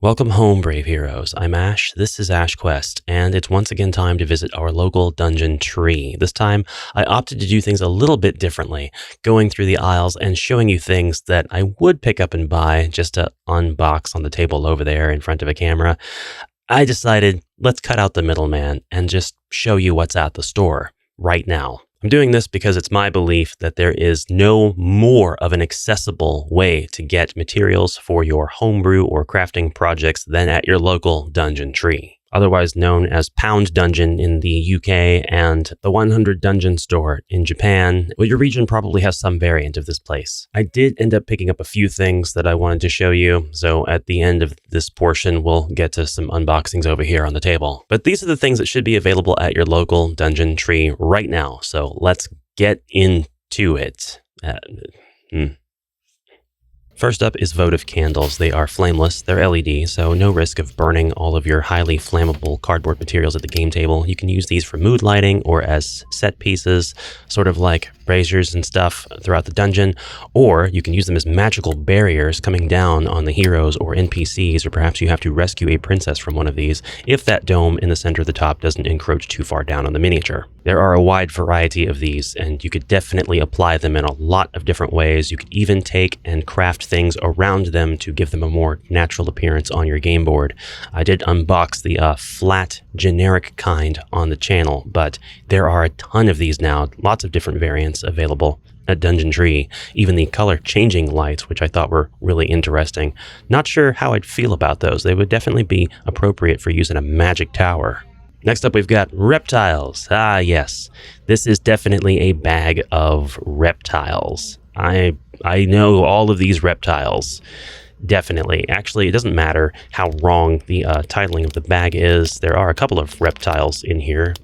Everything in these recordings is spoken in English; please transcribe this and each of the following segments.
Welcome home, brave heroes. I'm Ash, this is HeroQuest, and it's once again time to visit our local dungeon tree. This time, I opted to do things a little bit differently, going through the aisles and showing you things that I would pick up and buy just to unbox on the table over there in front of a camera. I decided, let's cut out the middleman and just show you what's at the store right now. I'm doing this because it's my belief that there is no more of an accessible way to get materials for your homebrew or crafting projects than at your local dungeon tree, otherwise known as Pound Dungeon in the UK and the 100 Dungeon store in Japan. Well, your region probably has some variant of this place. I did end up picking up a few things that I wanted to show you, so at the end of this portion, we'll get to some unboxings over here on the table. But these are the things that should be available at your local dungeon tree right now, so let's get into it. First up is votive candles. They are flameless, they're LED, so no risk of burning all of your highly flammable cardboard materials at the game table. You can use these for mood lighting or as set pieces, sort of like braziers and stuff throughout the dungeon, or you can use them as magical barriers coming down on the heroes or NPCs, or perhaps you have to rescue a princess from one of these if that dome in the center of the top doesn't encroach too far down on the miniature. There are a wide variety of these, and you could definitely apply them in a lot of different ways. You could even take and craft things around them to give them a more natural appearance on your game board. I did unbox the flat, generic kind on the channel, but there are a ton of these now, lots of different variants available at Dungeon Tree, even the color changing lights, which I thought were really interesting. Not sure how I'd feel about those. They would definitely be appropriate for use in a magic tower. Next up, we've got reptiles. Ah, yes. This is definitely a bag of reptiles. I know all of these reptiles. Definitely. Actually, it doesn't matter how wrong the titling of the bag is. There are a couple of reptiles in here,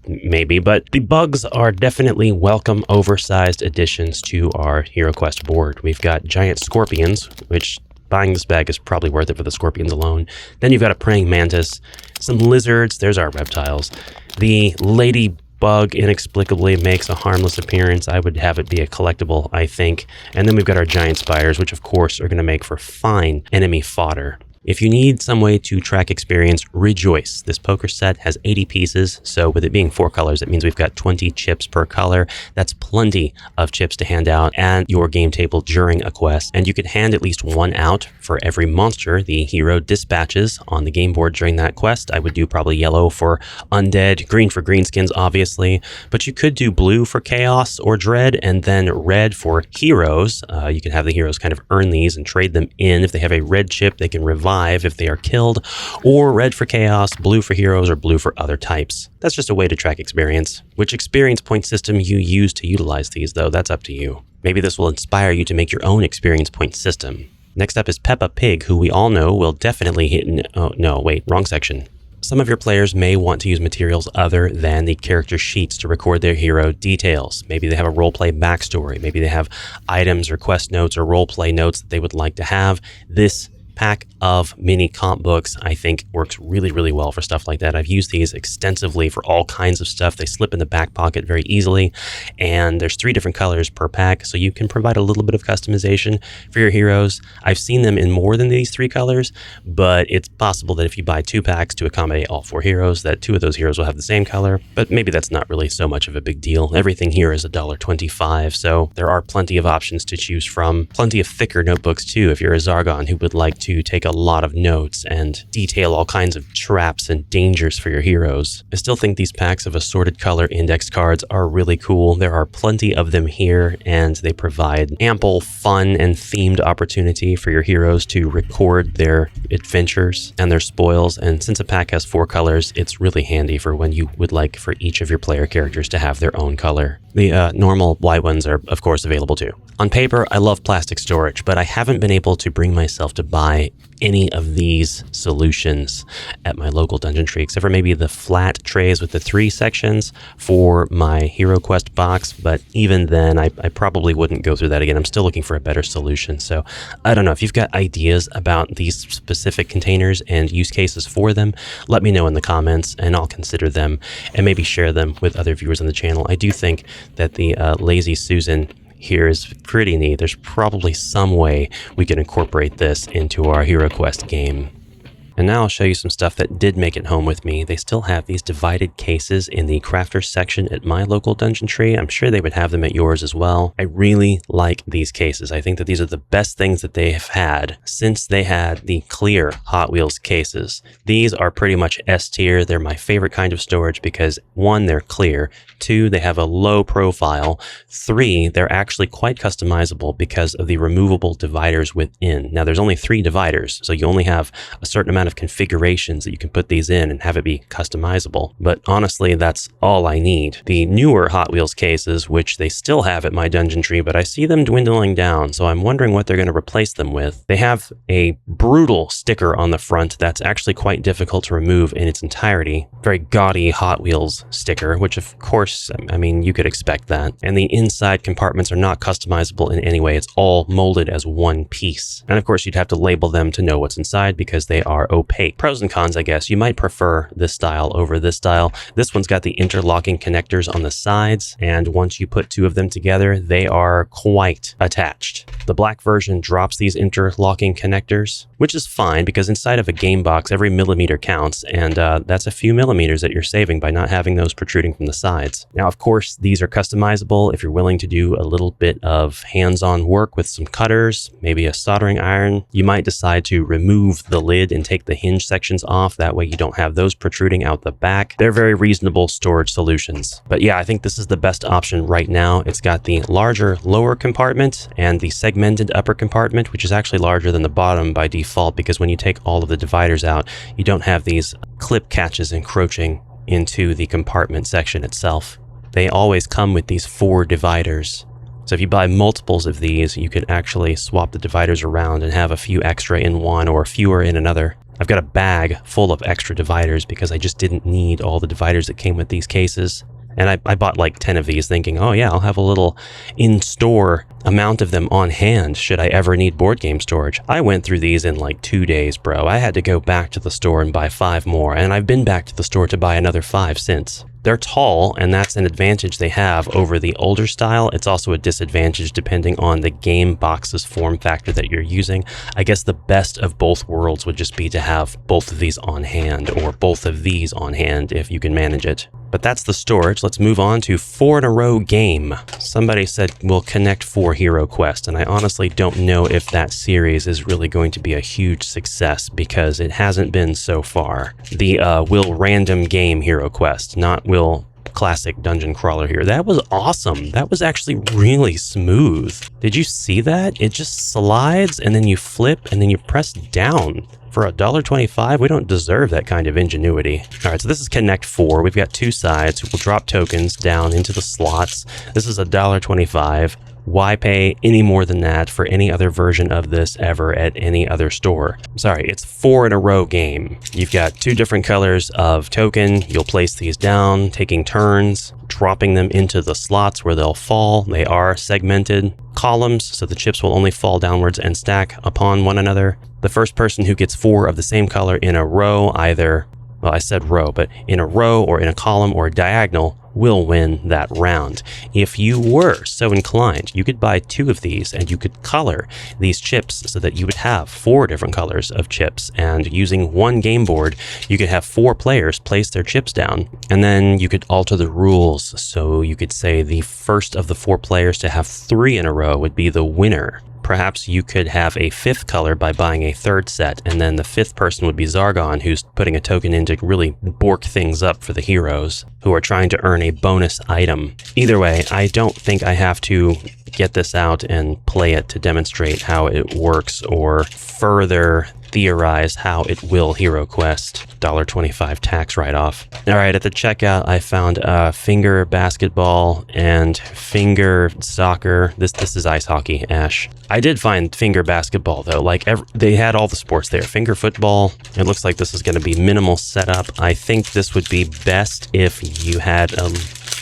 maybe, but the bugs are definitely welcome oversized additions to our HeroQuest board. We've got giant scorpions, which buying this bag is probably worth it for the scorpions alone. Then you've got a praying mantis, some lizards, there's our reptiles. The ladybug inexplicably makes a harmless appearance. I would have it be a collectible, I think. And then we've got our giant spiders, which of course are going to make for fine enemy fodder. If you need some way to track experience, rejoice. This poker set has 80 pieces, so with it being 4 colors, it means we've got 20 chips per color. That's plenty of chips to hand out at your game table during a quest, and you could hand at least one out for every monster the hero dispatches on the game board during that quest. I would do probably yellow for undead, green for greenskins, obviously, but you could do blue for chaos or dread, and then red for heroes. You can have the heroes kind of earn these and trade them in. If they have a red chip, they can revive if they are killed, or red for chaos, blue for heroes, or blue for other types. That's just a way to track experience. Which experience point system you use to utilize these, though, that's up to you. Maybe this will inspire you to make your own experience point system. Next up is Peppa Pig, who we all know will definitely hit oh, no, wait, wrong section. Some of your players may want to use materials other than the character sheets to record their hero details. Maybe they have a roleplay backstory. Maybe they have items or quest notes or roleplay notes that they would like to have. This pack of mini comp books, I think, works really, really well for stuff like that. I've used these extensively for all kinds of stuff. They slip in the back pocket very easily, and there's 3 different colors per pack, so you can provide a little bit of customization for your heroes. I've seen them in more than these 3 colors, but it's possible that if you buy 2 packs to accommodate all 4 heroes, that 2 of those heroes will have the same color, but maybe that's not really so much of a big deal. Everything here is $1.25, so there are plenty of options to choose from. Plenty of thicker notebooks too, if you're a Zargon who would like to take a lot of notes and detail all kinds of traps and dangers for your heroes. I still think these packs of assorted color index cards are really cool. There are plenty of them here, and they provide ample fun and themed opportunity for your heroes to record their adventures and their spoils. And since a pack has 4 colors, it's really handy for when you would like for each of your player characters to have their own color. The normal white ones are, of course, available too. On paper, I love plastic storage, but I haven't been able to bring myself to buy any of these solutions at my local dungeon tree, except for maybe the flat trays with the 3 sections for my HeroQuest box. But even then, I probably wouldn't go through that again. I'm still looking for a better solution. So I don't know. If you've got ideas about these specific containers and use cases for them, let me know in the comments, and I'll consider them and maybe share them with other viewers on the channel. I do think that the Lazy Susan here is pretty neat. There's probably some way we can incorporate this into our HeroQuest game. And now I'll show you some stuff that did make it home with me. They still have these divided cases in the crafters section at my local Dungeon Tree. I'm sure they would have them at yours as well. I really like these cases. I think that these are the best things that they have had since they had the clear Hot Wheels cases. These are pretty much S tier. They're my favorite kind of storage because 1, they're clear. 2, they have a low profile. 3, they're actually quite customizable because of the removable dividers within. Now there's only 3 dividers, so you only have a certain amount of configurations that you can put these in and have it be customizable. But honestly, that's all I need. The newer Hot Wheels cases, which they still have at my Dungeon Tree, but I see them dwindling down, so I'm wondering what they're going to replace them with. They have a brutal sticker on the front that's actually quite difficult to remove in its entirety. Very gaudy Hot Wheels sticker, which of course, I mean, you could expect that. And the inside compartments are not customizable in any way. It's all molded as one piece. And of course, you'd have to label them to know what's inside because they are opaque. Pros and cons, I guess. You might prefer this style over this style. This one's got the interlocking connectors on the sides, and once you put 2 of them together, they are quite attached. The black version drops these interlocking connectors, which is fine because inside of a game box, every millimeter counts, and that's a few millimeters that you're saving by not having those protruding from the sides. Now, of course, these are customizable if you're willing to do a little bit of hands-on work with some cutters, maybe a soldering iron. You might decide to remove the lid and take the hinge sections off. That way you don't have those protruding out the back. They're very reasonable storage solutions. But yeah, I think this is the best option right now. It's got the larger lower compartment and the segmented upper compartment, which is actually larger than the bottom by default because when you take all of the dividers out, you don't have these clip catches encroaching into the compartment section itself. They always come with these 4 dividers. So if you buy multiples of these, you could actually swap the dividers around and have a few extra in one or fewer in another. I've got a bag full of extra dividers because I just didn't need all the dividers that came with these cases. And I bought like 10 of these thinking, oh yeah, I'll have a little in-store amount of them on hand should I ever need board game storage. I went through these in like 2 days, bro. I had to go back to the store and buy 5 more, and I've been back to the store to buy another 5 since. They're tall, and that's an advantage they have over the older style. It's also a disadvantage depending on the game box's form factor that you're using. I guess the best of both worlds would just be to have both of these on hand, or both of these on hand if you can manage it. But that's the storage. Let's move on to 4 in a row game. Somebody said we'll connect 4 HeroQuest, and I honestly don't know if that series is really going to be a huge success because it hasn't been so far. The will random game HeroQuest, not will classic dungeon crawler here. That was awesome. That was actually really smooth. Did you see that? It just slides and then you flip and then you press down. For $1.25, we don't deserve that kind of ingenuity. All right, so this is Connect 4. We've got 2 sides. We'll drop tokens down into the slots. This is $1.25. Why pay any more than that for any other version of this ever at any other store? Sorry, it's 4 in a row game. You've got 2 different colors of token. You'll place these down, taking turns, dropping them into the slots where they'll fall. They are segmented columns, so the chips will only fall downwards and stack upon one another. The first person who gets 4 of the same color in a row, either, well, I said row, but in a row or in a column or a diagonal, will win that round. If you were so inclined, you could buy 2 of these and you could color these chips so that you would have 4 different colors of chips. And using one game board, you could have 4 players place their chips down. And then you could alter the rules. So you could say the first of the 4 players to have 3 in a row would be the winner. Perhaps you could have a 5th color by buying a 3rd set, and then the 5th person would be Zargon, who's putting a token in to really bork things up for the heroes who are trying to earn a bonus item. Either way, I don't think I have to get this out and play it to demonstrate how it works or further theorize how it will HeroQuest. $1.25 tax write-off. All right, at the checkout, I found finger basketball and finger soccer. This is ice hockey, Ash. I did find finger basketball, though. They had all the sports there. Finger football. It looks like this is going to be minimal setup. I think this would be best if you had a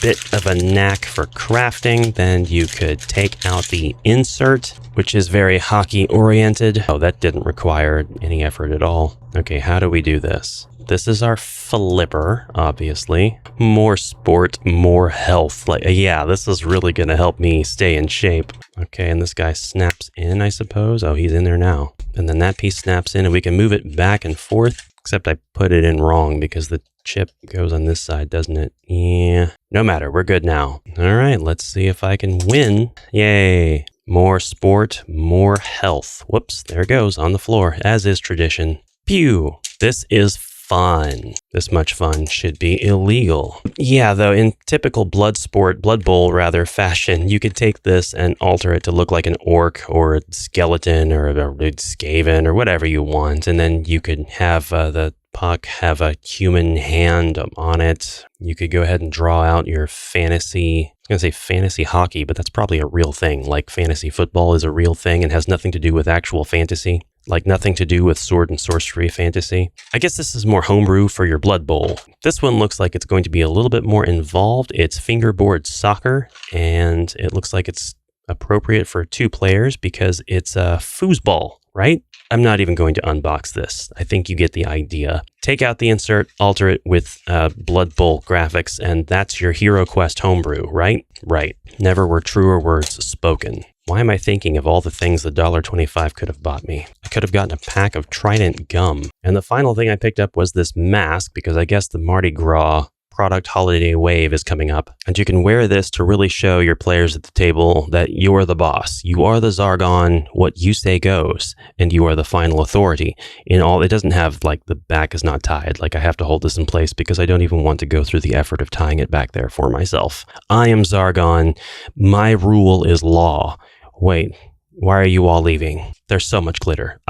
bit of a knack for crafting. Then you could take out the insert, which is very hockey oriented. Oh, that didn't require any effort at all. Okay, how do we do this? This is our flipper, obviously. More sport, more health. Yeah, this is really going to help me stay in shape. Okay, and this guy snaps in, I suppose. Oh, he's in there now. and then that piece snaps in and we can move it back and forth, except I put it in wrong because the chip goes on this side, doesn't it? Yeah, no matter, we're good now. All right, let's see if I can win. Yay, more sport, more health. Whoops, there it goes on the floor, as is tradition. Pew, this is fun. This much fun should be illegal. Yeah, though, in typical Blood Bowl fashion, you could take this and alter it to look like an orc or a skeleton or a skaven or whatever you want. And then you could have the puck have a human hand on it. You could go ahead and draw out your fantasy. I was going to say fantasy hockey, but that's probably a real thing. Like fantasy football is a real thing and has nothing to do with actual fantasy. Like nothing to do with sword and sorcery fantasy. I guess this is more homebrew for your Blood Bowl. This one looks like it's going to be a little bit more involved. It's fingerboard soccer, and it looks like it's appropriate for 2 players because it's a foosball, right? I'm not even going to unbox this. I think you get the idea. Take out the insert, alter it with Blood Bowl graphics, and that's your HeroQuest homebrew, right? Right. Never were truer words spoken. Why am I thinking of all the things the $1.25 could have bought me? I could have gotten a pack of Trident gum. And the final thing I picked up was this mask, because I guess the Mardi Gras product holiday wave is coming up. And you can wear this to really show your players at the table that you're the boss. You are the Zargon, what you say goes, and you are the final authority. In all, it doesn't have, like, the back is not tied. Like, I have to hold this in place because I don't even want to go through the effort of tying it back there for myself. I am Zargon. My rule is law. Wait, why are you all leaving? There's so much glitter.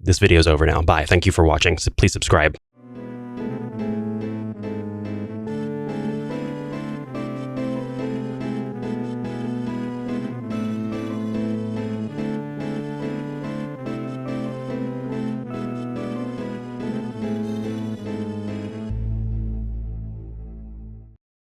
This video's over now. Bye. Thank you for watching. Please subscribe.